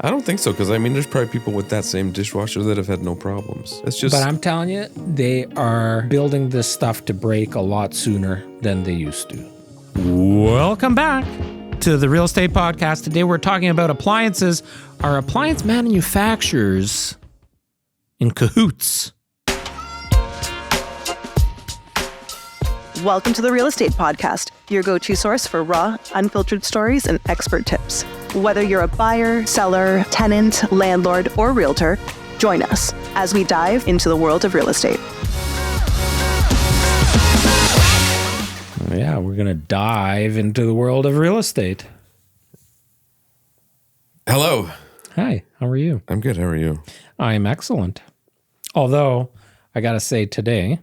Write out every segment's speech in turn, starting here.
I don't think so, because I mean, there's probably people with that same dishwasher that have had no problems. It's just. But I'm telling you, they are building this stuff to break a lot sooner than they used to. Welcome back to the Real Estate Podcast. Today we're talking about appliances. Are appliance manufacturers in cahoots? Welcome to the Real Estate Podcast, your go-to source for raw, unfiltered stories and expert tips. Whether you're a buyer, seller, tenant, landlord, or realtor, join us as we dive into the world of real estate. Yeah, we're going to dive into the world of real estate. Hello. Hi, how are you? I'm good. How are you? I'm excellent. Although, I got to say today,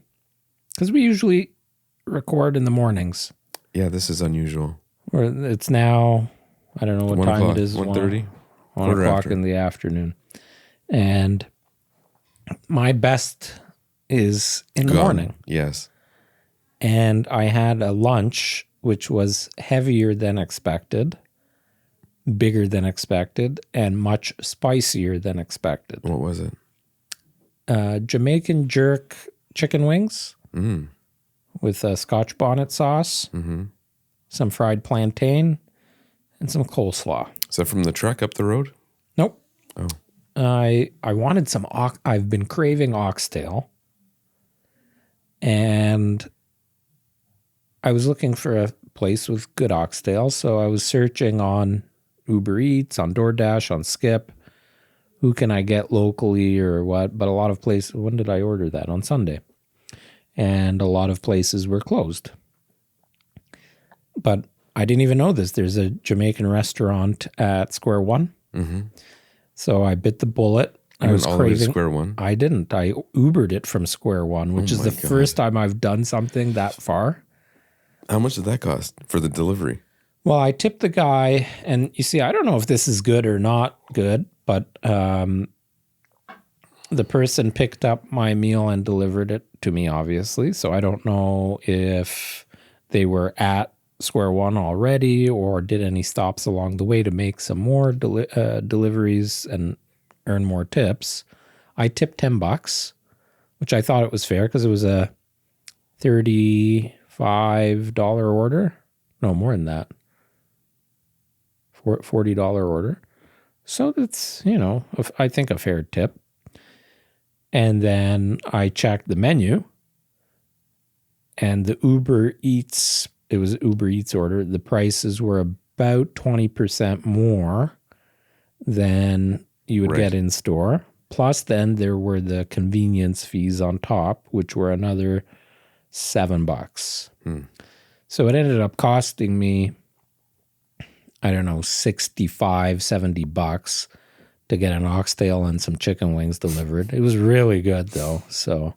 because we usually record in the mornings. Yeah, this is unusual. It's now, I don't know what time it is. 1:30? 1 o'clock in the afternoon. And my best is in the morning. Yes. And I had a lunch which was heavier than expected, bigger than expected, and much spicier than expected. What was it? Jamaican jerk chicken wings with a Scotch bonnet sauce, some fried plantain, and some coleslaw. Is that from the truck up the road? Nope. Oh. I wanted some, I've been craving oxtail, and I was looking for a place with good oxtail, so I was searching on Uber Eats, on DoorDash, on Skip. Who can I get locally or what? But a lot of places, when did I order that? On Sunday. And a lot of places were closed. But I didn't even know this. There's a Jamaican restaurant at Square One. Mm-hmm. So I bit the bullet. I was craving Square One. I didn't. I Ubered it from Square One, which is the first time I've done something that far. How much did that cost for the delivery? Well, I tipped the guy, and you see, I don't know if this is good or not good, but the person picked up my meal and delivered it to me, obviously. So I don't know if they were at Square One already or did any stops along the way to make some more deliveries and earn more tips. I tipped $10, which I thought it was fair because it was a $35 order. No, more than that. $40 order. So that's, I think a fair tip. And then I checked the menu, and the Uber Eats, it was an Uber Eats order. The prices were about 20% more than you would get in store. Plus then there were the convenience fees on top, which were another $7. So it ended up costing me, I don't know, $65-$70 to get an oxtail and some chicken wings delivered. It was really good though. So,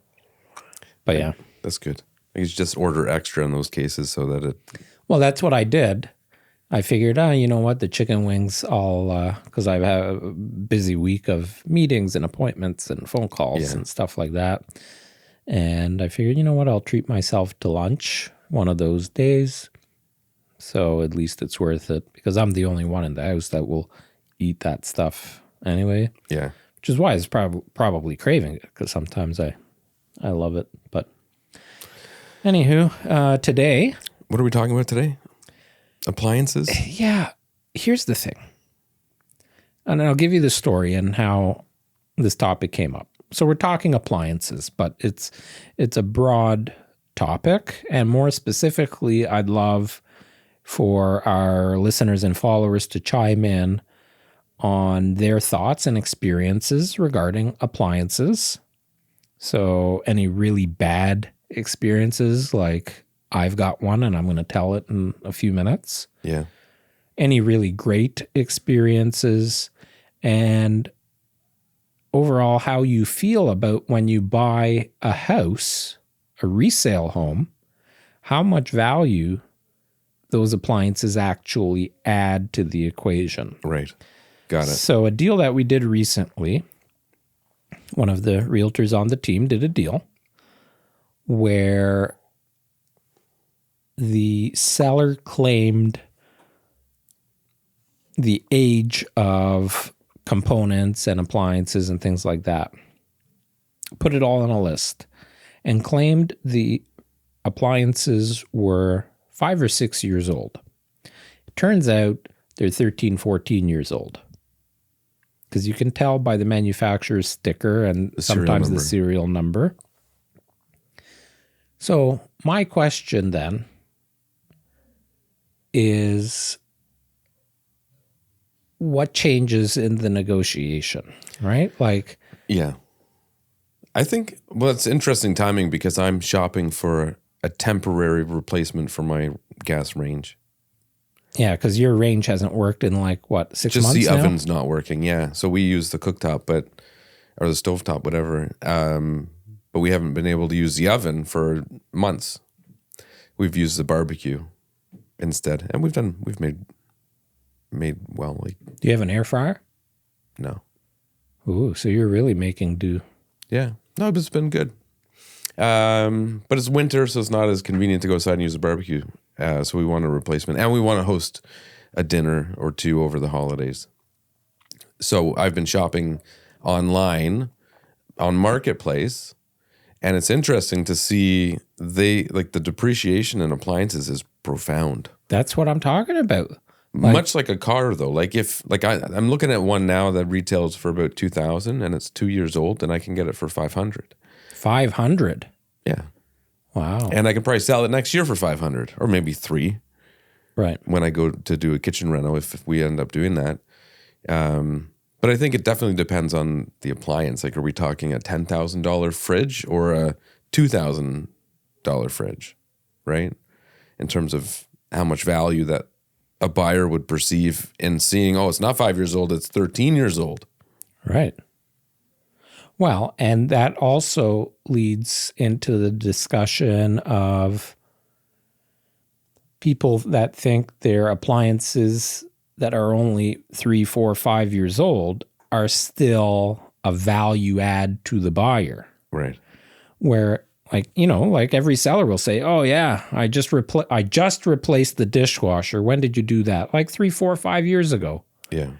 but yeah. That's good. You just order extra in those cases so that it... Well, that's what I did. I figured, you know what, the chicken wings, because I've had a busy week of meetings and appointments and phone calls and stuff like that. And I figured, you know what, I'll treat myself to lunch one of those days. So at least it's worth it because I'm the only one in the house that will eat that stuff anyway. Yeah. Which is why it's probably craving it because sometimes I love it. But anywho, today. What are we talking about today? Appliances? Yeah. Here's the thing. And I'll give you the story and how this topic came up. So we're talking appliances, but it's a broad topic. And more specifically, I'd love for our listeners and followers to chime in on their thoughts and experiences regarding appliances. So any really bad experiences, like I've got one and I'm going to tell it in a few minutes. Yeah. Any really great experiences, and overall how you feel about when you buy a house, a resale home, how much value those appliances actually add to the equation. Right. Got it. So a deal that we did recently, one of the realtors on the team did a deal where the seller claimed the age of components and appliances and things like that. Put it all on a list and claimed the appliances were 5 or 6 years old. It turns out they're 13, 14 years old. Because you can tell by the manufacturer's sticker and sometimes the serial number. So my question then is, what changes in the negotiation, right? Like, yeah. I think, well, it's interesting timing because I'm shopping for a temporary replacement for my gas range. yeah, because your range hasn't worked in like, what, 6 Just months the now? oven's not working, yeah. So we use the cooktop, or the stovetop, whatever. But we haven't been able to use the oven for months. We've used the barbecue instead, and we've made well. Like, Do you have an air fryer? no, Ooh, so you're really making do. yeah, no, but it's been good. But it's winter, so it's not as convenient to go outside and use the barbecue. So we want a replacement, and we want to host a dinner or two over the holidays. So I've been shopping online on Marketplace, and it's interesting to see the depreciation in appliances is profound. That's what I'm talking about. Much like a car, though. Like I'm looking at one now that retails for about $2,000, and it's 2 years old, and I can get it for $500. 500. Yeah. Wow. And I can probably sell it next year for $500 or maybe $300 Right. when I go to do a kitchen reno if we end up doing that. But I think it definitely depends on the appliance. Like, are we talking a $10,000 fridge or a $2,000 fridge, right? In terms of how much value that a buyer would perceive in seeing, oh, it's not 5 years old, it's 13 years old. Right. Well, and that also leads into the discussion of people that think their appliances that are only 3, 4, 5 years old are still a value add to the buyer. Right. Where, like every seller will say, oh yeah, I just replaced the dishwasher. When did you do that? Like 3, 4, 5 years ago. Yeah.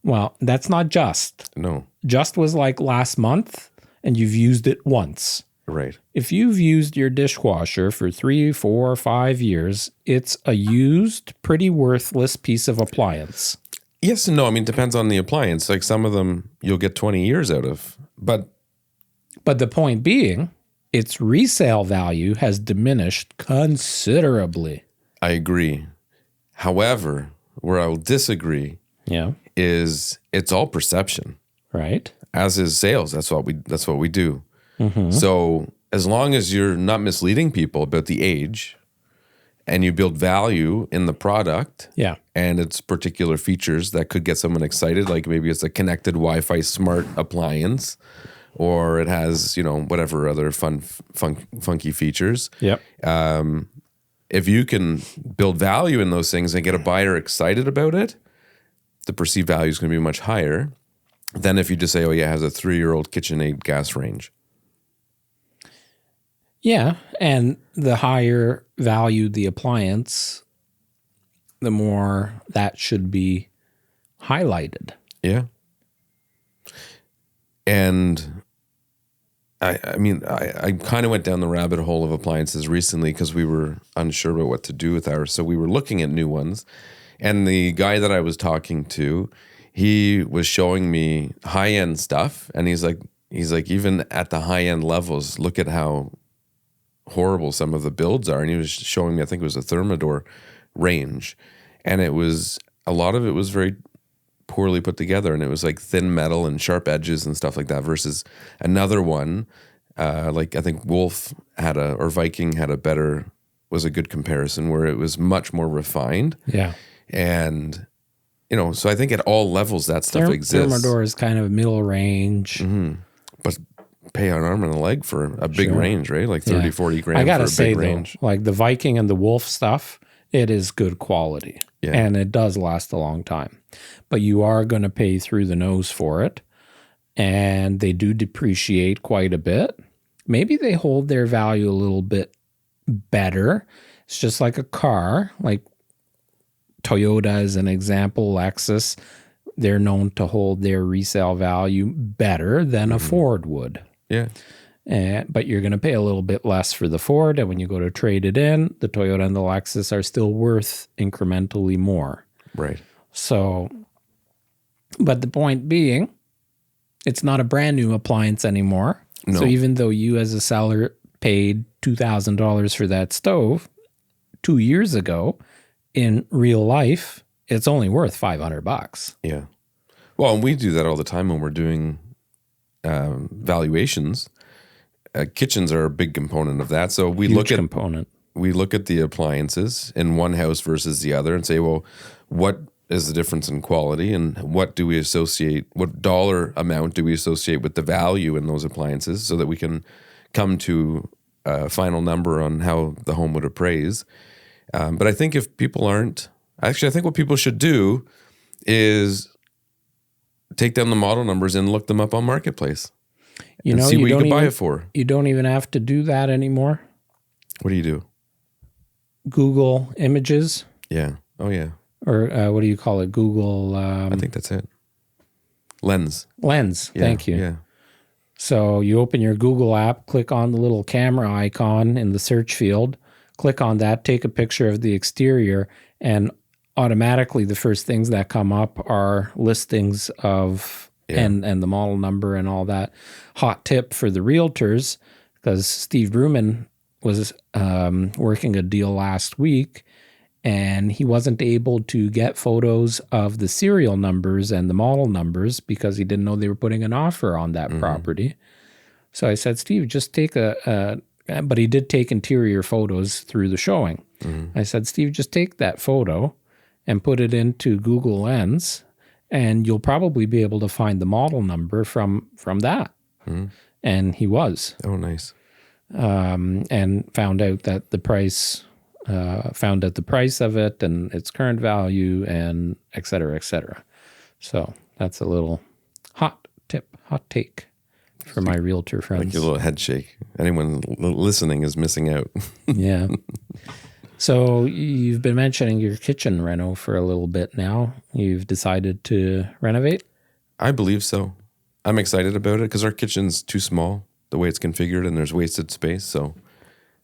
Well, that's not just. No. Just was like last month, and you've used it once. Right. If you've used your dishwasher for 3, 4, 5 years, it's a used, pretty worthless piece of appliance. Yes and no. I mean, it depends on the appliance. Like, some of them you'll get 20 years out of. But the point being, its resale value has diminished considerably. I agree. However, where I will disagree is it's all perception. Right. As is sales. That's what we do. Mm-hmm. So as long as you're not misleading people about the age and you build value in the product and its particular features that could get someone excited, like maybe it's a connected Wi-Fi smart appliance or it has, whatever other funky features. Yep. If you can build value in those things and get a buyer excited about it, the perceived value is going to be much higher than if you just say, oh yeah, it has a 3-year-old KitchenAid gas range. Yeah, and the higher value the appliance, the more that should be highlighted. Yeah. And I kind of went down the rabbit hole of appliances recently because we were unsure about what to do with ours. So we were looking at new ones. And the guy that I was talking to, he was showing me high-end stuff. And he's like, even at the high-end levels, look at how horrible some of the builds are. And he was showing me, I think it was a Thermador range. And a lot of it was very poorly put together. And it was like thin metal and sharp edges and stuff like that versus another one. Like I think Viking was a good comparison where it was much more refined. Yeah. And, so I think at all levels that stuff exists. Thermador is kind of middle range. Mm-hmm. But pay an arm and a leg for a big range, right? Like 30, 40 grand I gotta for a big say, range. Though, like the Viking and the Wolf stuff, it is good quality. Yeah. And it does last a long time. But you are going to pay through the nose for it. And they do depreciate quite a bit. Maybe they hold their value a little bit better. It's just like a car, like Toyota as an example, Lexus. they're known to hold their resale value better than a Ford would. Yeah. But you're going to pay a little bit less for the Ford. And when you go to trade it in, the Toyota and the Lexus are still worth incrementally more. Right. So, but the point being, it's not a brand new appliance anymore. No. So even though you as a seller paid $2,000 for that stove 2 years ago, in real life, it's only worth $500. Yeah. Well, and we do that all the time when we're doing valuations. Kitchens are a big component of that. So we look at the appliances in one house versus the other and say, well, what is the difference in quality, and what dollar amount do we associate with the value in those appliances, so that we can come to a final number on how the home would appraise. But I think if people aren't, I think what people should do is take down the model numbers and look them up on Marketplace. And see what you can buy it for. You don't even have to do that anymore. What do you do? Google images. Yeah. Oh, yeah. Or what do you call it? Google. I think that's it. Lens. Lens. Yeah, Thank you. Yeah. So you open your Google app, click on the little camera icon in the search field, click on that, take a picture of the exterior, and automatically the first things that come up are listings of and the model number and all that. Hot tip for the realtors, because Steve Bruman was working a deal last week, and he wasn't able to get photos of the serial numbers and the model numbers because he didn't know they were putting an offer on that property. So I said, Steve, just take but he did take interior photos through the showing. I said, Steve, just take that photo and put it into Google Lens, and you'll probably be able to find the model number from that. And he was. Oh, nice. And found out that the price of it and its current value and et cetera, et cetera. So that's a little hot take for my realtor friends. Like your little head shake. Anyone listening is missing out. Yeah. So you've been mentioning your kitchen reno for a little bit now. You've decided to renovate? I believe so. I'm excited about it because our kitchen's too small, the way it's configured, and there's wasted space. So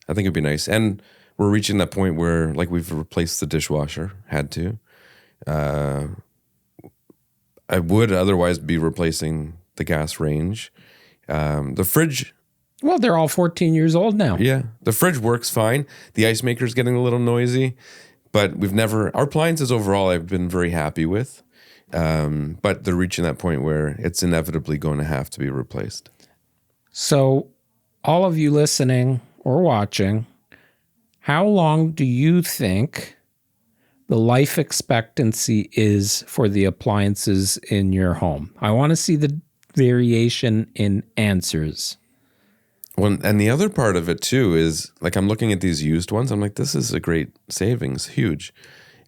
I think it'd be nice. And we're reaching that point where, like, we've replaced the dishwasher, had to. I would otherwise be replacing the gas range. The fridge... Well, they're all 14 years old now. Yeah. The fridge works fine. The ice maker's getting a little noisy, but our appliances overall I've been very happy with. But they're reaching that point where it's inevitably going to have to be replaced. So all of you listening or watching, how long do you think the life expectancy is for the appliances in your home? I want to see the variation in answers. Well, and the other part of it too is, like, I'm looking at these used ones. I'm like, this is a great savings, huge.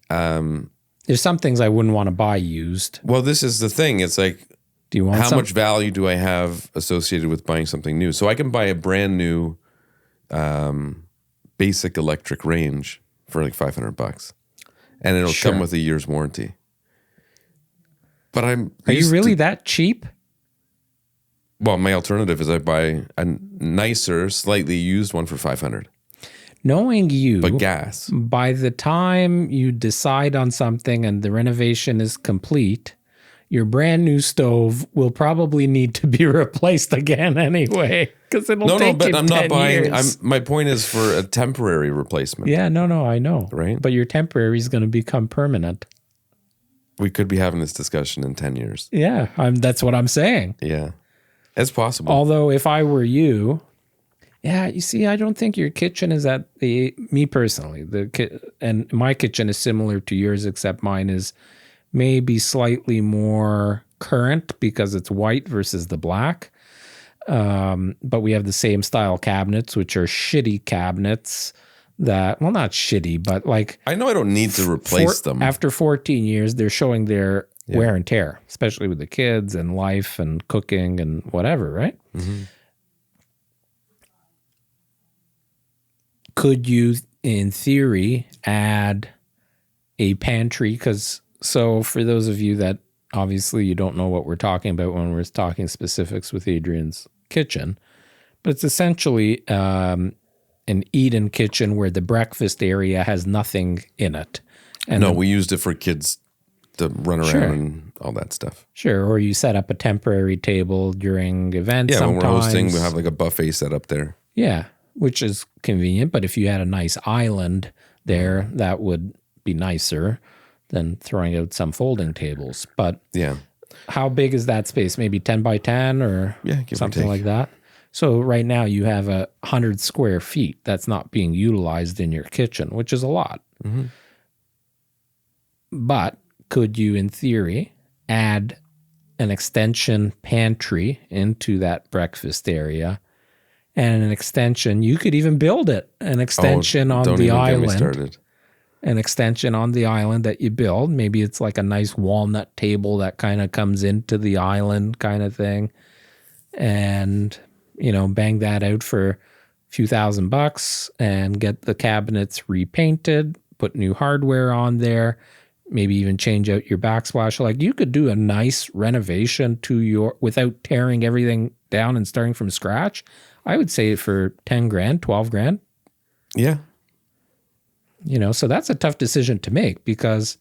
There's some things I wouldn't want to buy used. Well, this is the thing. It's like, do you want how much value do I have associated with buying something new? So I can buy a brand new basic electric range for like $500, and it'll come with a year's warranty. But are you really that cheap? Well, my alternative is I buy a nicer, slightly used one for $500. Knowing you, but gas. By the time you decide on something and the renovation is complete, your brand new stove will probably need to be replaced again anyway, because it'll take you 10 years. No, but I'm not buying. My point is for a temporary replacement. Yeah, no, I know. Right? But your temporary is going to become permanent. We could be having this discussion in 10 years. Yeah, that's what I'm saying. Yeah. It's possible. Although if I were you, you see, I don't think your kitchen is me personally, and my kitchen is similar to yours, except mine is maybe slightly more current because it's white versus the black. But we have the same style cabinets, which are shitty cabinets that, well, not shitty, but like... I know I don't need to replace them. After 14 years, they're showing their... wear and tear, especially with the kids and life and cooking and whatever, right? Mm-hmm. Could you, in theory, add a pantry? So for those of you that obviously you don't know what we're talking about when we're talking specifics with Adrian's kitchen, but it's essentially an eat-in kitchen where the breakfast area has nothing in it. And we used it for kids to run around and all that stuff. Sure, or you set up a temporary table during events. Yeah, when sometimes. we're hosting, we have like a buffet set up there. Yeah, which is convenient. But if you had a nice island there, that would be nicer than throwing out some folding tables. But yeah, how big is that space? Maybe 10 by 10 or something like that? So right now you have 100 square feet that's not being utilized in your kitchen, which is a lot. Mm-hmm. But could you, in theory, add an extension pantry into that breakfast area? And an extension, you could even build it, an extension on the island. An extension on the island that you build. Maybe it's like a nice walnut table that kind of comes into the island kind of thing. And, bang that out for a few $1,000 and get the cabinets repainted, put new hardware on there, maybe even change out your backsplash. Like you could do a nice renovation without tearing everything down and starting from scratch. I would say for 10 grand, 12 grand. Yeah. So that's a tough decision to make because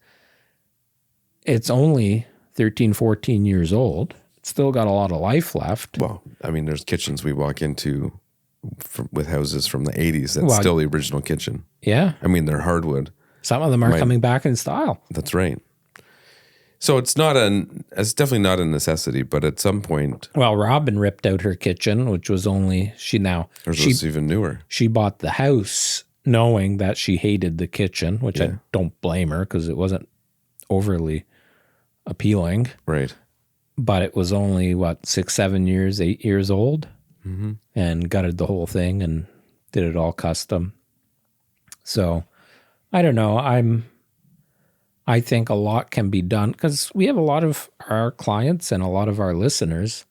it's only 13, 14 years old. It's still got a lot of life left. Well, I mean, there's kitchens we walk into with houses from the 80s. That's still the original kitchen. Yeah. I mean, they're hardwood. Some of them are coming back in style. That's right. So it's definitely not a necessity, but at some point. Well, Robin ripped out her kitchen, which was was even newer. She bought the house knowing that she hated the kitchen, which I don't blame her because it wasn't overly appealing. Right. But it was only 6, 7 years, 8 years old, and gutted the whole thing and did it all custom. So I don't know. I think a lot can be done because we have a lot of our clients and a lot of our listeners,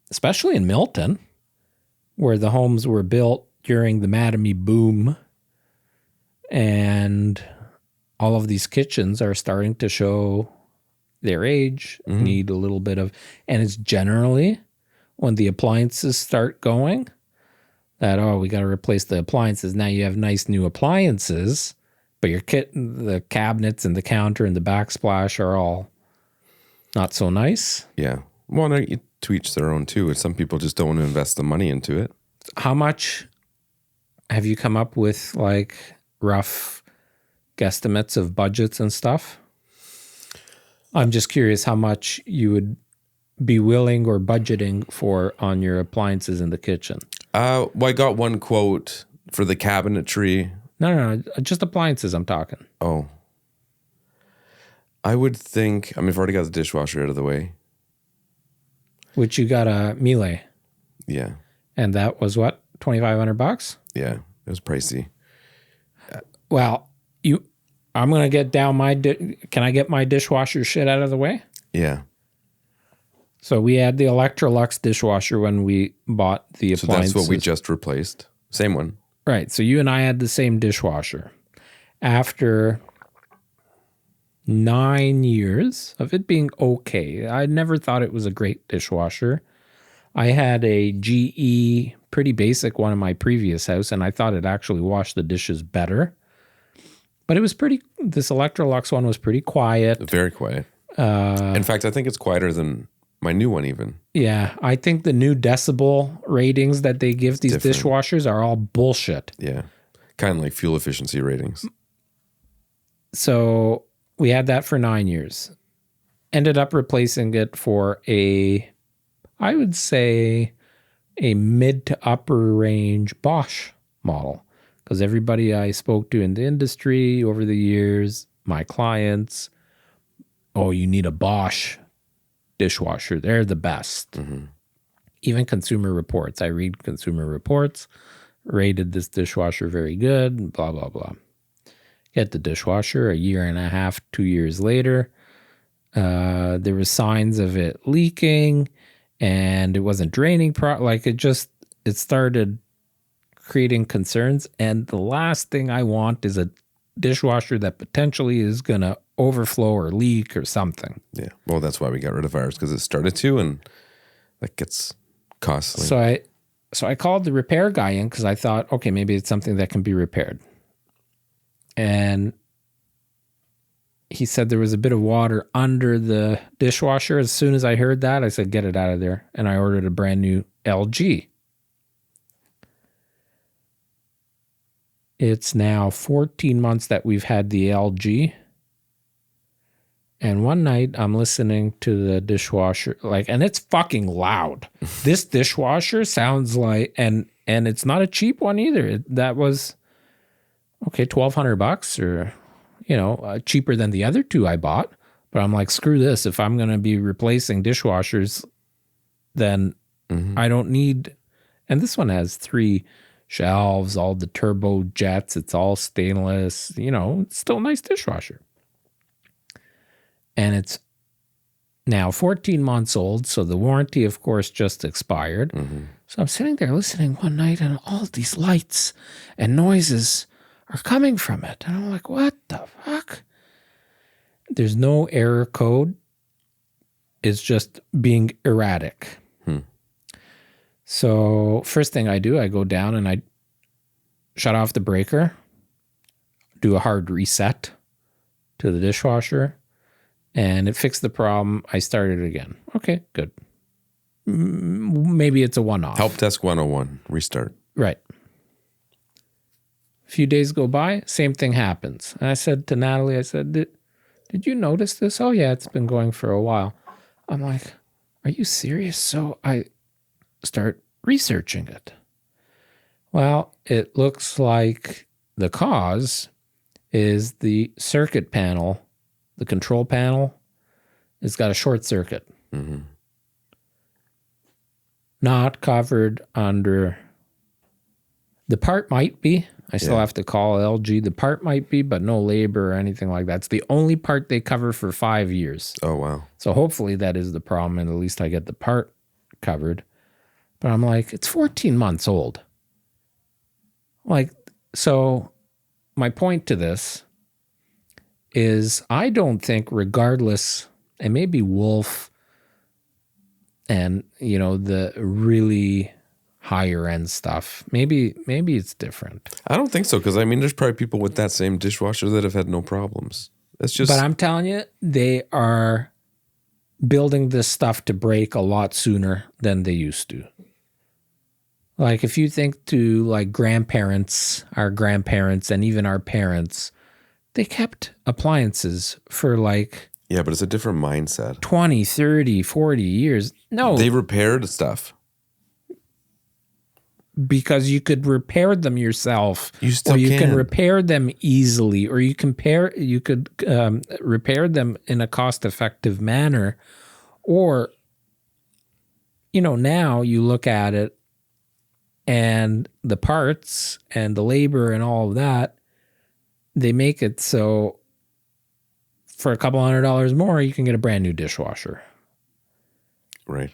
especially in Milton, where the homes were built during the Mattamy boom, and all of these kitchens are starting to show their age, need a little bit of, and it's generally when the appliances start going that, we got to replace the appliances. Now you have nice new appliances, but the cabinets and the counter and the backsplash are all not so nice. Yeah. Well, to each their own too. Some people just don't want to invest the money into it. How much have you come up with, like rough guesstimates of budgets and stuff? I'm just curious how much you would be willing or budgeting for on your appliances in the kitchen. Well, I got one quote for the cabinetry. No, just appliances I'm talking. Oh. I would think, I've already got the dishwasher out of the way. Which you got a Miele. Yeah. And that was what, $2,500? Yeah, it was pricey. Well, I'm going to get down can I get my dishwasher shit out of the way? Yeah. So we had the Electrolux dishwasher when we bought the appliances. So that's what we just replaced. Same one. Right. So you and I had the same dishwasher. After 9 years of it being okay, I never thought it was a great dishwasher. I had a GE pretty basic one in my previous house, and I thought it actually washed the dishes better. But it was this Electrolux one was pretty quiet. Very quiet. In fact, I think it's quieter than my new one even. Yeah, I think the new decibel ratings that they give these dishwashers are all bullshit. Yeah, kind of like fuel efficiency ratings. So we had that for 9 years. Ended up replacing it for I would say, a mid to upper range Bosch model. Because everybody I spoke to in the industry over the years, my clients, you need a Bosch dishwasher. They're the best. Mm-hmm. Even Consumer Reports. I read Consumer Reports, rated this dishwasher very good, blah, blah, blah. Get the dishwasher 1.5 years, 2 years later. There were signs of it leaking and it wasn't draining. It started creating concerns. And the last thing I want is a dishwasher that potentially is going to overflow or leak or something. Yeah. Well, that's why we got rid of ours, because it started to, and that gets costly. So I called the repair guy in because I thought, okay, maybe it's something that can be repaired. And he said there was a bit of water under the dishwasher. As soon as I heard that, I said, get it out of there. And I ordered a brand new LG. It's now 14 months that we've had the LG. And one night I'm listening to the dishwasher, and it's fucking loud. This dishwasher sounds like, and it's not a cheap one either. That was, okay, $1,200 or, cheaper than the other two I bought. But I'm like, screw this. If I'm going to be replacing dishwashers, then I don't need, and this one has 3 shelves, all the turbo jets. It's all stainless, it's still a nice dishwasher. And it's now 14 months old. So the warranty, of course, just expired. So I'm sitting there listening one night and all these lights and noises are coming from it. And I'm like, what the fuck? There's no error code. It's just being erratic. So first thing I do, I go down and I shut off the breaker, do a hard reset to the dishwasher, and it fixed the problem. I started it again. Okay, good. Maybe it's a one-off. Help desk 101, restart. Right. A few days go by, same thing happens. And I said to Natalie, I said, did you notice this? Oh, yeah, it's been going for a while. I'm like, are you serious? So I start researching it. Well, it looks like the cause is the circuit panel, the control panel. It's got a short circuit. Not covered under. The part might be. I still have to call LG. The part might be, but no labor or anything like that. It's the only part they cover for 5 years. Oh, wow. So hopefully that is the problem, and at least I get the part covered. But I'm like, it's 14 months old. So my point to this is I don't think, regardless, and maybe Wolf and, the really higher end stuff, maybe it's different. I don't think so, because there's probably people with that same dishwasher that have had no problems. It's just. But I'm telling you, they are building this stuff to break a lot sooner than they used to. Like if you think to like our grandparents, and even our parents, they kept appliances for Yeah, but it's a different mindset. 20, 30, 40 years. No. They repaired stuff. Because you could repair them yourself. You still can repair them easily, or you could repair them in a cost-effective manner. Or, now you look at it, and the parts and the labor and all of that, they make it so for a couple $100 more, you can get a brand new dishwasher. Right.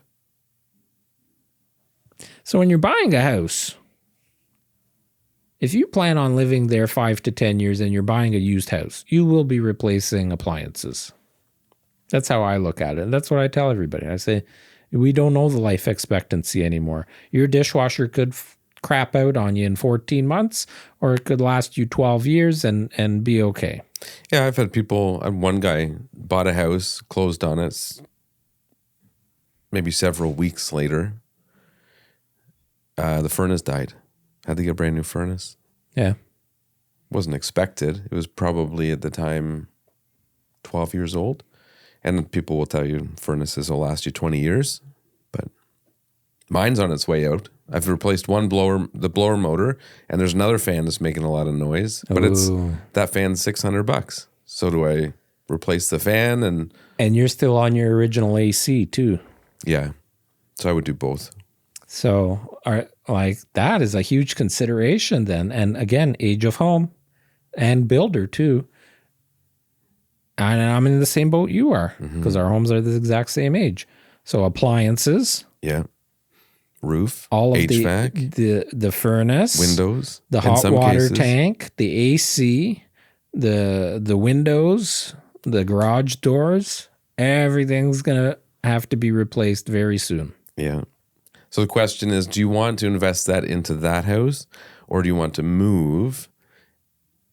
So when you're buying a house, if you plan on living there 5 to 10 years and you're buying a used house, you will be replacing appliances. That's how I look at it. And that's what I tell everybody. I say, we don't know the life expectancy anymore. Your dishwasher could crap out on you in 14 months, or it could last you 12 years and be okay. Yeah, I've had people, one guy bought a house, closed on it, maybe several weeks later. The furnace died. Had to get a brand new furnace. Yeah. Wasn't expected. It was probably at the time 12 years old. And people will tell you furnaces will last you 20 years. But mine's on its way out. I've replaced the blower motor, and there's another fan that's making a lot of noise. But that fan's $600. So do I replace the fan? And you're still on your original AC too. Yeah. So I would do both. So that is a huge consideration then. And again, age of home and builder too. And I'm in the same boat you are, because our homes are the exact same age. So appliances. Yeah. Roof. All of HVAC. The furnace. Windows. The hot water tank. The AC. The windows. the garage doors, everything's going to have to be replaced very soon. Yeah. So the question is, do you want to invest that into that house, or do you want to move?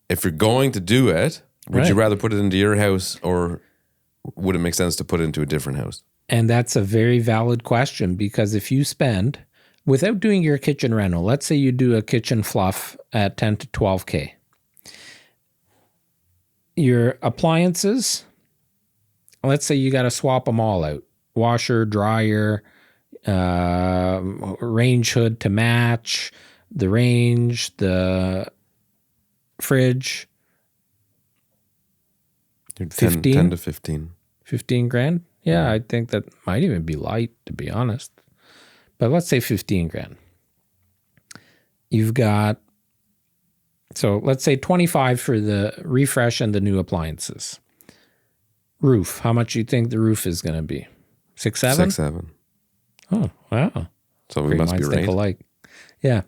If you're going to do it, would you rather put it into your house, or would it make sense to put it into a different house? And that's a very valid question, because if you spend, without doing your kitchen rental, let's say you do a kitchen fluff at 10 to 12K. Your appliances, let's say you got to swap them all out. Washer, dryer, range hood to match, the range, the fridge. 10 to 15. 15 grand? Yeah, I think that might even be light, to be honest. But let's say 15 grand. You've got, so let's say 25 for the refresh and the new appliances. Roof, how much do you think the roof is going to be? 6, 7? 6, 7. Oh, wow. So we Great must be minds think right. alike. Yeah.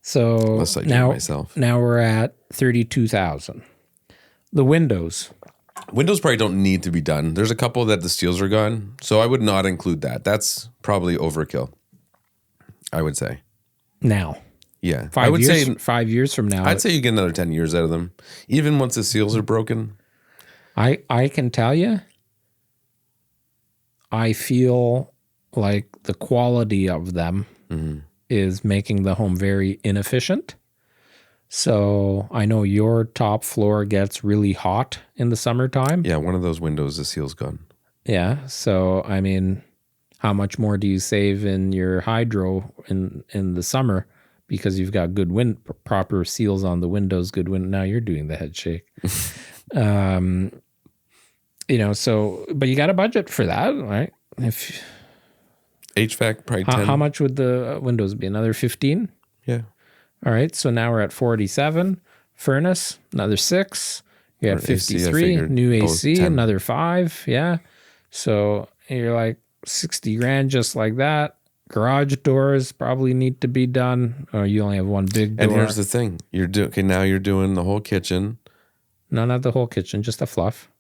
So Unless I do it myself. Now we're at 32,000. The windows. Windows probably don't need to be done. There's a couple that the seals are gone, so I would not include that. That's probably overkill, I would say. Now. Yeah. 5 I would years, say 5 years from now. I'd say you get another 10 years out of them. Even once the seals are broken. I can tell you, I feel like the quality of them is making the home very inefficient. So I know your top floor gets really hot in the summertime. Yeah, one of those windows, the seal's gone. Yeah. So, I mean, how much more do you save in your hydro in the summer because you've got good proper seals on the windows, good wind. Now you're doing the head shake. So, but you got a budget for that, right? If HVAC, probably 10. how much would the windows be? Another 15? Yeah. All right. So now we're at 47. Furnace, another 6. You had Or AC, I 53. figured New both AC, 10. another 5. Yeah. So you're like 60 grand just like that. Garage doors probably need to be done. Or you only have one big door. And here's the thing. Now you're doing the whole kitchen. No, not the whole kitchen, just a fluff.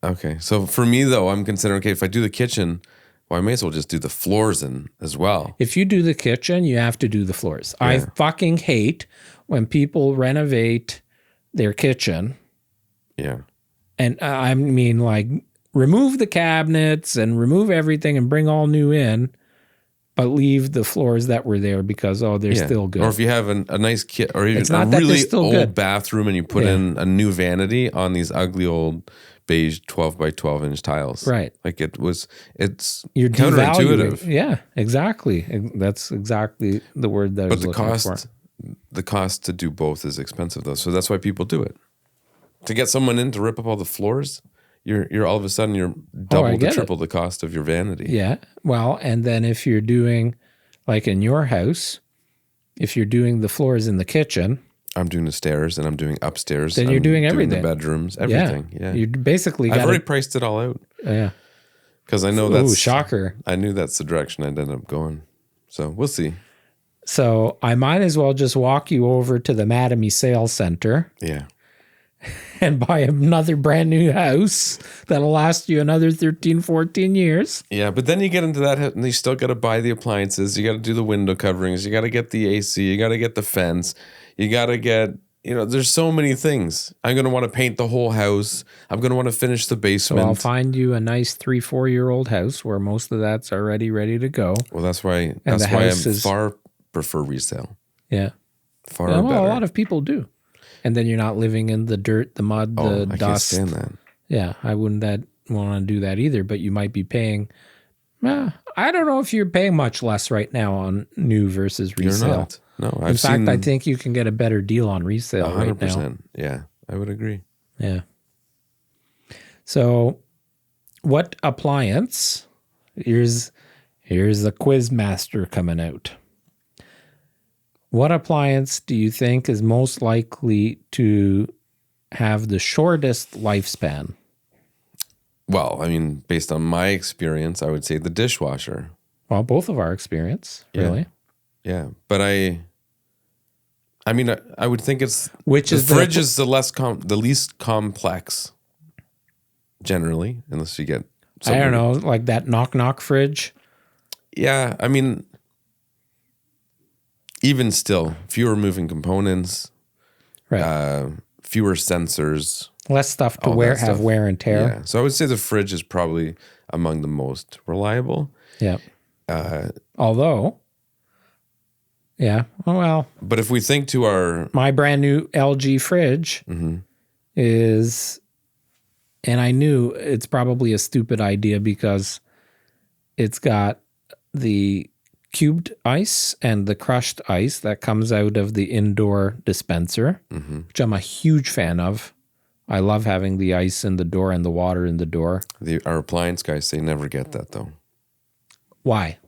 Okay. So for me, though, I'm considering, if I do the kitchen, well, I may as well just do the floors in as well. If you do the kitchen, you have to do the floors. Yeah. I fucking hate when people renovate their kitchen. Yeah. And I mean, like, remove the cabinets and remove everything and bring all new in, but leave the floors that were there because, they're still good. Or if you have a nice kit, or even a really old bathroom and you put in a new vanity on these ugly old beige 12 by 12 inch tiles. Right. Like it's You're counterintuitive. Yeah, exactly. That's exactly the word that I was looking for. The cost to do both is expensive though. So that's why people do it. To get someone in to rip up all the floors, you're all of a sudden you're double to triple the cost of your vanity. Yeah. Well, and then if you're doing, like in your house, if you're doing the floors in the kitchen, I'm doing the stairs and I'm doing upstairs. Then you're doing everything. Doing the bedrooms, everything. Yeah. You basically I've already priced it all out. Yeah. Because I know that's... shocker. I knew that's the direction I'd end up going. So we'll see. So I might as well just walk you over to the Mattamy Sales Center. Yeah. And buy another brand new house that'll last you another 13, 14 years. Yeah, but then you get into that and you still got to buy the appliances. You got to do the window coverings. You got to get the AC. You got to get the fence. You got to get, there's so many things. I'm going to want to paint the whole house. I'm going to want to finish the basement. So I'll find you a nice 3-4-year-old house where most of that's already ready to go. Well, that's why I far prefer resale. Yeah. Far better. A lot of people do. And then you're not living in the dirt, the mud, the dust. I can't stand that. Yeah, I wouldn't want to do that either, but you might be paying, I don't know if you're paying much less right now on new versus resale. You're not. No, In fact, I think you can get a better deal on resale 100%. Right now. Yeah, I would agree. Yeah. So what appliance, here's the quiz master coming out. What appliance do you think is most likely to have the shortest lifespan? Well, I mean, based on my experience, I would say the dishwasher. Well, both of our experience, really. Yeah, but I would think it's the fridge is the least complex. generally, unless you get I don't know, like that knock fridge. Yeah, I mean, even still, fewer moving components, Right. fewer sensors. Less stuff to all that have stuff. wear and tear. Yeah, so I would say the fridge is probably among the most reliable. Yeah. Although, yeah, well. But if we think to my brand new LG fridge is, and I knew it's probably a stupid idea because it's got the cubed ice and the crushed ice that comes out of the indoor dispenser, which I'm a huge fan of. I love having the ice in the door and the water in the door. our appliance guys say never get that though. Why?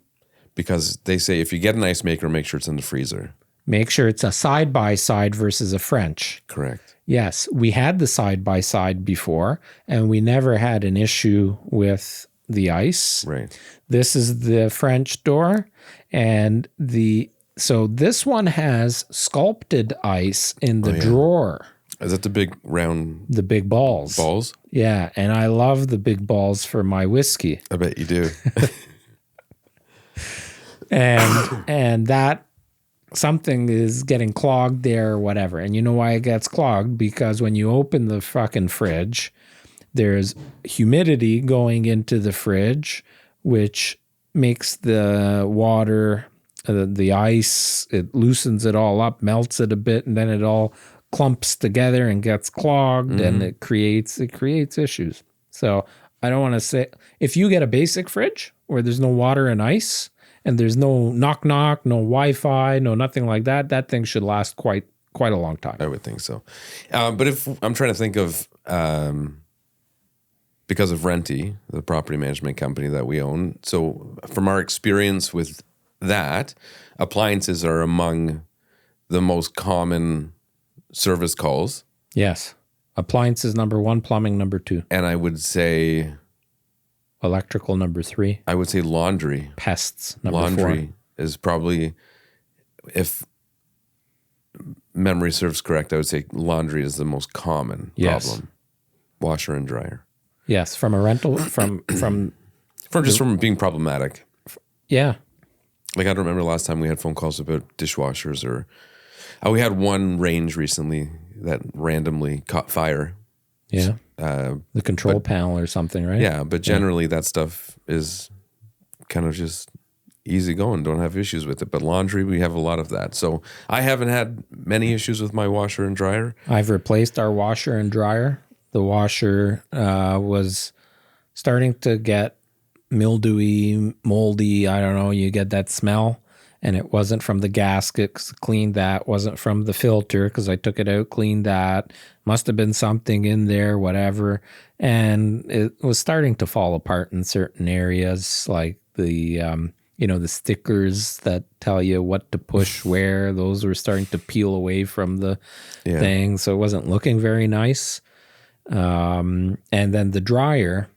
Because they say if you get an ice maker, make sure it's in the freezer. Make sure it's a side-by-side versus a French. Correct. Yes, we had the side-by-side before, and we never had an issue with the ice. Right. This is the French door, and so this one has sculpted ice in the drawer. Is that the big round The big balls. balls? Yeah, and I love the big balls for my whiskey. I bet you do. And that something is getting clogged there or whatever. And you know why it gets clogged? Because when you open the fucking fridge, there's humidity going into the fridge, which makes the water, the ice, it loosens it all up, melts it a bit, and then it all clumps together and gets clogged, and it creates issues. So I don't want to say, if you get a basic fridge where there's no water and ice and there's no knock, no Wi-Fi, no nothing like that, that thing should last quite a long time. I would think so. But if I'm trying to think of, because of Renty, the property management company that we own. So from our experience with that, appliances are among the most common service calls. Yes. Appliances number 1, plumbing number 2. And I would say electrical number 3. I would say laundry. Pests number 4 is probably, if memory serves correct, I would say laundry is the most common problem. Washer and dryer. Yes, from a rental, from being problematic. Yeah. Like I don't remember the last time we had phone calls about dishwashers or we had one range recently that randomly caught fire. Yeah. The control panel or something, right? Yeah, but generally that stuff is kind of just easy going. Don't have issues with it. But laundry, we have a lot of that. So I haven't had many issues with my washer and dryer. I've replaced our washer and dryer. The washer was starting to get mildewy, moldy. I don't know. You get that smell. And it wasn't from the gasket because I cleaned that. Wasn't from the filter because I took it out, cleaned that. Must have been something in there, whatever. And it was starting to fall apart in certain areas, like the the stickers that tell you what to push where. Those were starting to peel away from the thing, so it wasn't looking very nice. And then the dryer,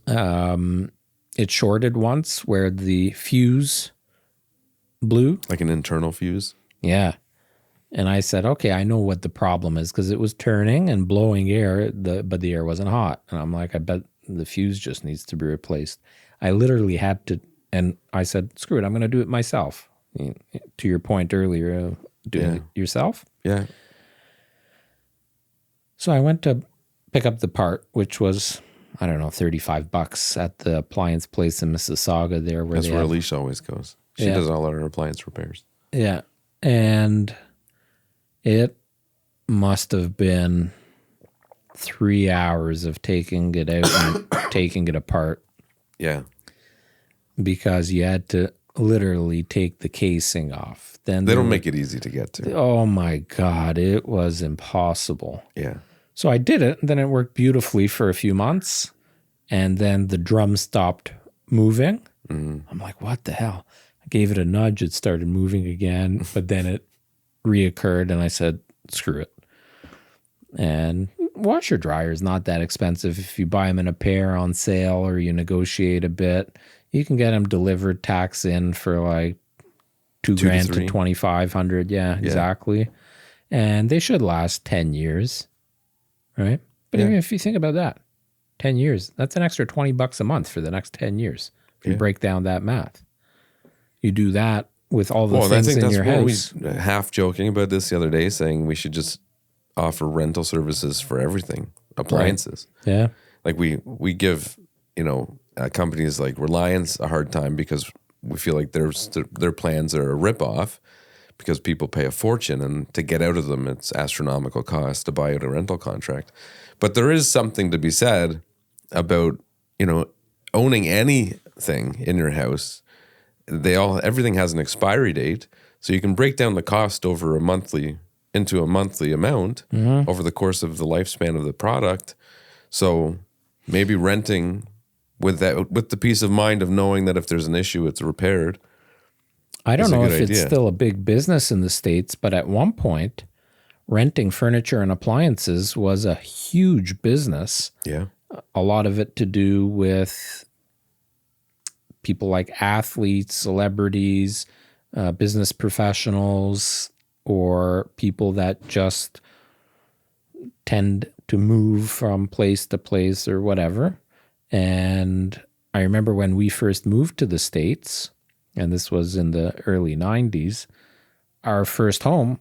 it shorted once where the fuse blew. Like an internal fuse? Yeah. And I said, okay, I know what the problem is because it was turning and blowing air, but the air wasn't hot. And I'm like, I bet the fuse just needs to be replaced. I literally had to, and I said, screw it, I'm going to do it myself. To your point earlier, doing it yourself. Yeah. So I went to pick up the part, which was, I don't know, $35 at the appliance place in Mississauga there. That's where Alicia always goes. She does all our appliance repairs. Yeah. And it must have been 3 hours of taking it out and taking it apart. Yeah. Because you had to literally take the casing off. Then they don't make it easy to get to. Oh my God, it was impossible. Yeah. So I did it, and then it worked beautifully for a few months. And then the drum stopped moving. Mm-hmm. I'm like, what the hell? I gave it a nudge. It started moving again, but then it reoccurred, and I said, screw it. And washer dryer is not that expensive. If you buy them in a pair on sale or you negotiate a bit, you can get them delivered, tax in for like $2,000 to $2,500. Yeah, exactly. And they should last 10 years, right? But even if you think about that, 10 years. That's an extra $20 a month for the next 10 years. If you break down that math, you do that with all the things in your house. We were half joking about this the other day, saying we should just offer rental services for everything, appliances. Right. Yeah. Like we give, companies like Reliance a hard time because we feel like their plans are a ripoff because people pay a fortune, and to get out of them, it's astronomical cost to buy out a rental contract. But there is something to be said about, owning anything in your house. Everything has an expiry date, so you can break down the cost into a monthly amount over the course of the lifespan of the product. So maybe renting with the peace of mind of knowing that if there's an issue, it's repaired. I don't know if it's still a big business in the States, but at one point, renting furniture and appliances was a huge business. Yeah. A lot of it to do with people like athletes, celebrities, business professionals, or people that just tend to move from place to place or whatever. And I remember when we first moved to the States, and this was in the early 90s, our first home,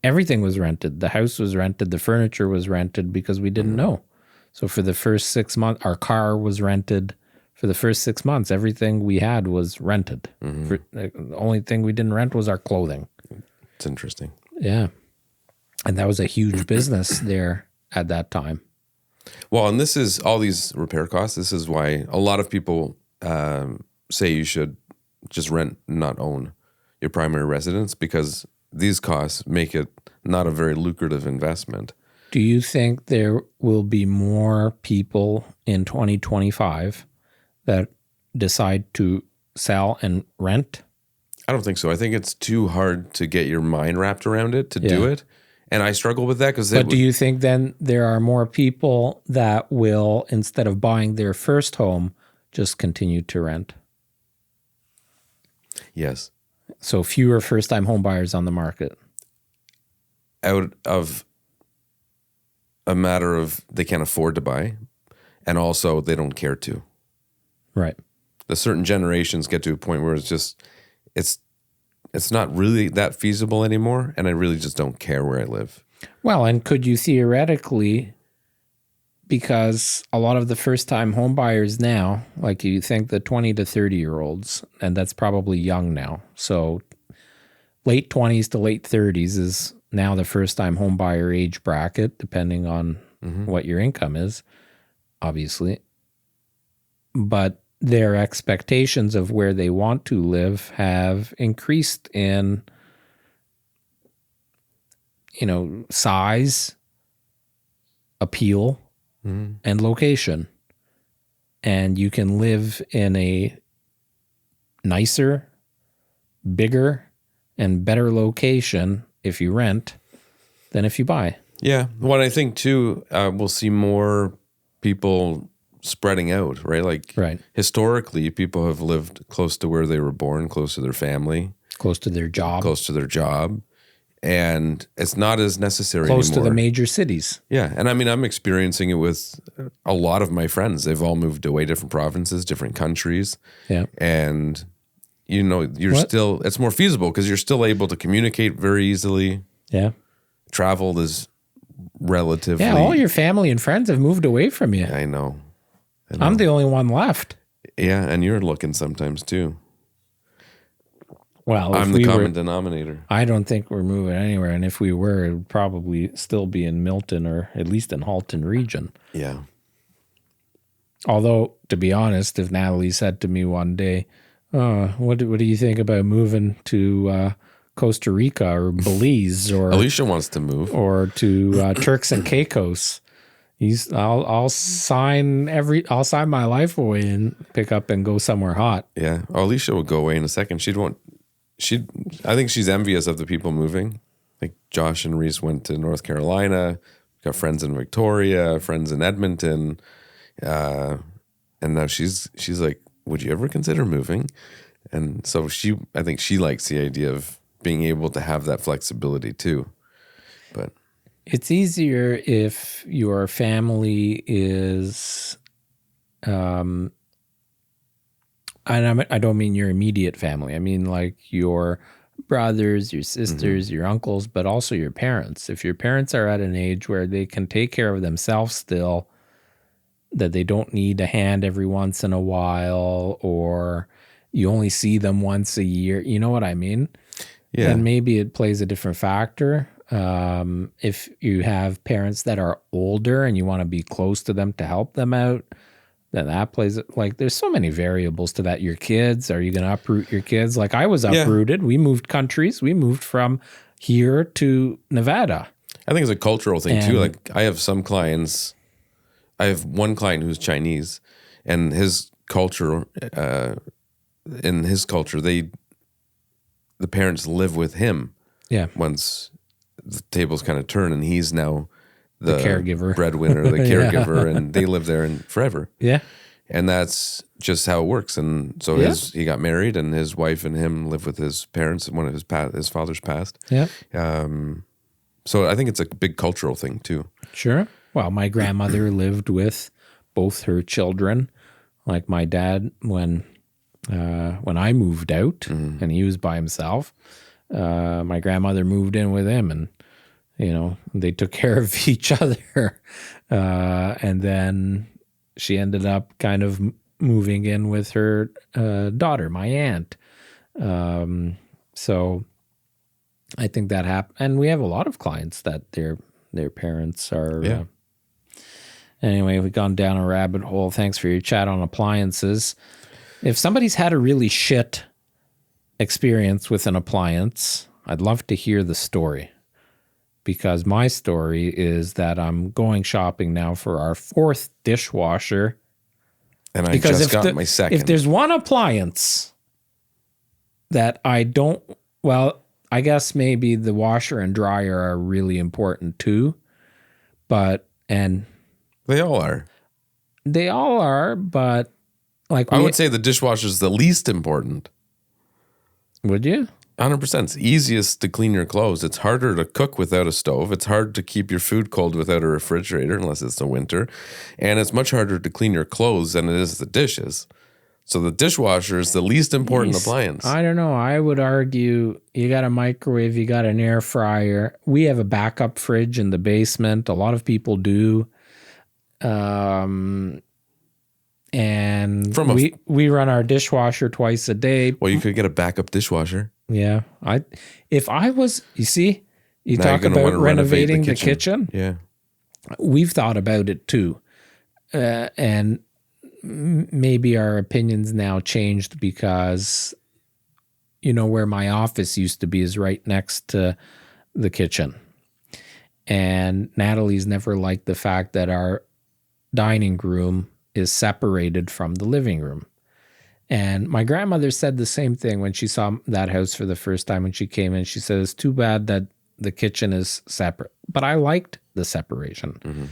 everything was rented. The house was rented. The furniture was rented because we didn't know. So for the first 6 months, our car was rented. For the first 6 months, everything we had was rented. The only thing we didn't rent was our clothing. It's interesting. Yeah. And that was a huge business there at that time. Well, and this is all these repair costs. This is why a lot of people say you should just rent, not own your primary residence, because these costs make it not a very lucrative investment. Do you think there will be more people in 2025 that decide to sell and rent? I don't think so. I think it's too hard to get your mind wrapped around it to do it. And I struggle with that because. But do you think then there are more people that will, instead of buying their first home, just continue to rent? Yes. So fewer first-time home buyers on the market. Out of a matter of they can't afford to buy, and also they don't care to. Right. The certain generations get to a point where it's not really that feasible anymore, and I really just don't care where I live. Well, and could you theoretically, because a lot of the first-time home buyers now, like you think the 20 to 30-year-olds, and that's probably young now, so late 20s to late 30s is now the first-time home buyer age bracket, depending on what your income is, obviously. But their expectations of where they want to live have increased in, size, appeal, and location. And you can live in a nicer, bigger, and better location if you rent than if you buy. Yeah. What I think too, we'll see more people spreading out, right? Like historically, people have lived close to where they were born, close to their family, close to their job. And it's not as necessary close anymore. To the major cities. Yeah. And I mean, I'm experiencing it with a lot of my friends. They've all moved away, different provinces, different countries. Yeah. And, it's more feasible because you're still able to communicate very easily. Yeah. Travel is relatively. Yeah. All your family and friends have moved away from you. I know. I'm the only one left. Yeah. And you're looking sometimes too. Well, I'm the common denominator. I don't think we're moving anywhere. And if we were, it would probably still be in Milton or at least in Halton region. Yeah. Although, to be honest, if Natalie said to me one day, what do you think about moving to Costa Rica or Belize or Alicia wants to move or to Turks and Caicos? I'll sign my life away and pick up and go somewhere hot. Yeah. Alicia will go away in a second. I think she's envious of the people moving. Like Josh and Reese went to North Carolina, got friends in Victoria, friends in Edmonton. And now she's like, would you ever consider moving? And so I think she likes the idea of being able to have that flexibility too. But It's easier if your family is, and I don't mean your immediate family. I mean like your brothers, your sisters, your uncles, but also your parents. If your parents are at an age where they can take care of themselves still, that they don't need a hand every once in a while, or you only see them once a year, you know what I mean? Yeah. Then maybe it plays a different factor. If you have parents that are older and you want to be close to them to help them out, then that plays, like, there's so many variables to that. Your kids, are you going to uproot your kids? Like I was uprooted. We moved countries. We moved from here to Nevada. I think it's a cultural thing too. Like I have some clients, I have one client who's Chinese, and his culture, in his culture, the parents live with him. Yeah. Once the tables kind of turn, and he's now the caregiver, breadwinner, the caregiver, and they live there forever. Yeah. And that's just how it works. And so he got married, and his wife and him live with his parents. One of his fathers passed. Yeah. So I think it's a big cultural thing too. Sure. Well, my grandmother lived with both her children. Like my dad, when I moved out and he was by himself, my grandmother moved in with him, and they took care of each other. And then she ended up kind of moving in with her daughter, my aunt. So I think that happened. And we have a lot of clients that their parents are. Yeah. Anyway, we've gone down a rabbit hole. Thanks for your chat on appliances. If somebody's had a really shit experience with an appliance, I'd love to hear the story. Because my story is that I'm going shopping now for our 4th dishwasher. And I just got my second. If there's one appliance that I don't, well, I guess maybe the washer and dryer are really important too. And they all are. They all are, but like I would say the dishwasher is the least important. Would you? 100%. It's easiest to clean your clothes. It's harder to cook without a stove. It's hard to keep your food cold without a refrigerator, unless it's the winter. And it's much harder to clean your clothes than it is the dishes. So the dishwasher is the least important appliance. I don't know. I would argue you got a microwave, you got an air fryer. We have a backup fridge in the basement. A lot of people do. And we run our dishwasher twice a day. Well, you could get a backup dishwasher. Yeah. You talk about renovating the kitchen. Yeah. We've thought about it too. And maybe our opinions now changed because, where my office used to be is right next to the kitchen. And Natalie's never liked the fact that our dining room is separated from the living room. And my grandmother said the same thing when she saw that house for the first time when she came in. She said, it's too bad that the kitchen is separate. But I liked the separation. Mm-hmm.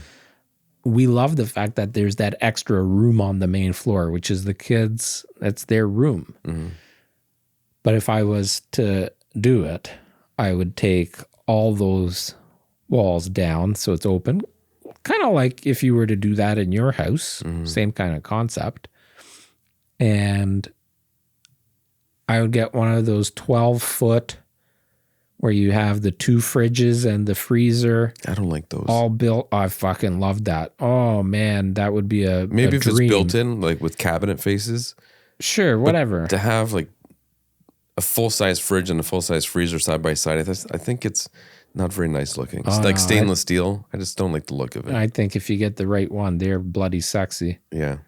We love the fact that there's that extra room on the main floor, which is the kids, that's their room. Mm-hmm. But if I was to do it, I would take all those walls down so it's open. Kind of like if you were to do that in your house, same kind of concept. And I would get one of those 12-foot where you have the 2 fridges and the freezer. I don't like those. All built. I fucking love that. Oh, man, that would be maybe a if dream. It's built in, like with cabinet faces. Sure, whatever. But to have like a full-size fridge and a full-size freezer side by side, I think it's not very nice looking. It's like stainless steel. I just don't like the look of it. I think if you get the right one, they're bloody sexy. Yeah.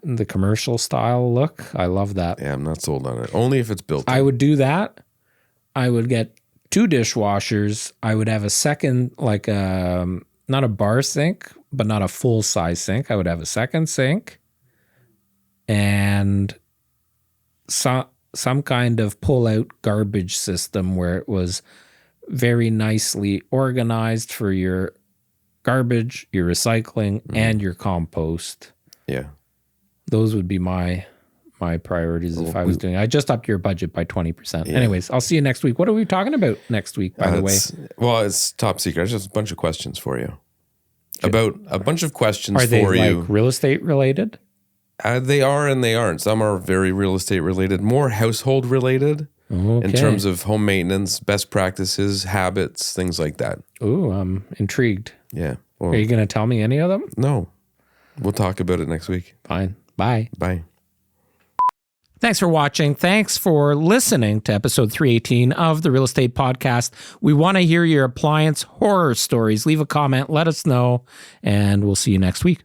The commercial style look, I love that. Yeah, I'm not sold on it. Only if it's built in. I would do that. I would get 2 dishwashers. I would have a second, like not a bar sink, but not a full-size sink. I would have a second sink and some kind of pull-out garbage system where it was very nicely organized for your garbage, your recycling, and your compost. Yeah. Those would be my my priorities if I was doing it. I just upped your budget by 20%. Anyways, I'll see you next week. What are we talking about next week, by the way? Well, it's top secret. There's just a bunch of questions for you. About a bunch of questions Are they for you. like real estate related? They are and they aren't. Some are very real estate related, more household related in terms of home maintenance, best practices, habits, things like that. Ooh, I'm intrigued. Yeah. Well, Are you going to tell me any of them? no. We'll talk about it next week. Fine. Bye. Bye. Thanks for watching. Thanks for listening to episode 318 of the Real Estate Podcast. We want to hear your appliance horror stories. Leave a comment, let us know, and we'll see you next week.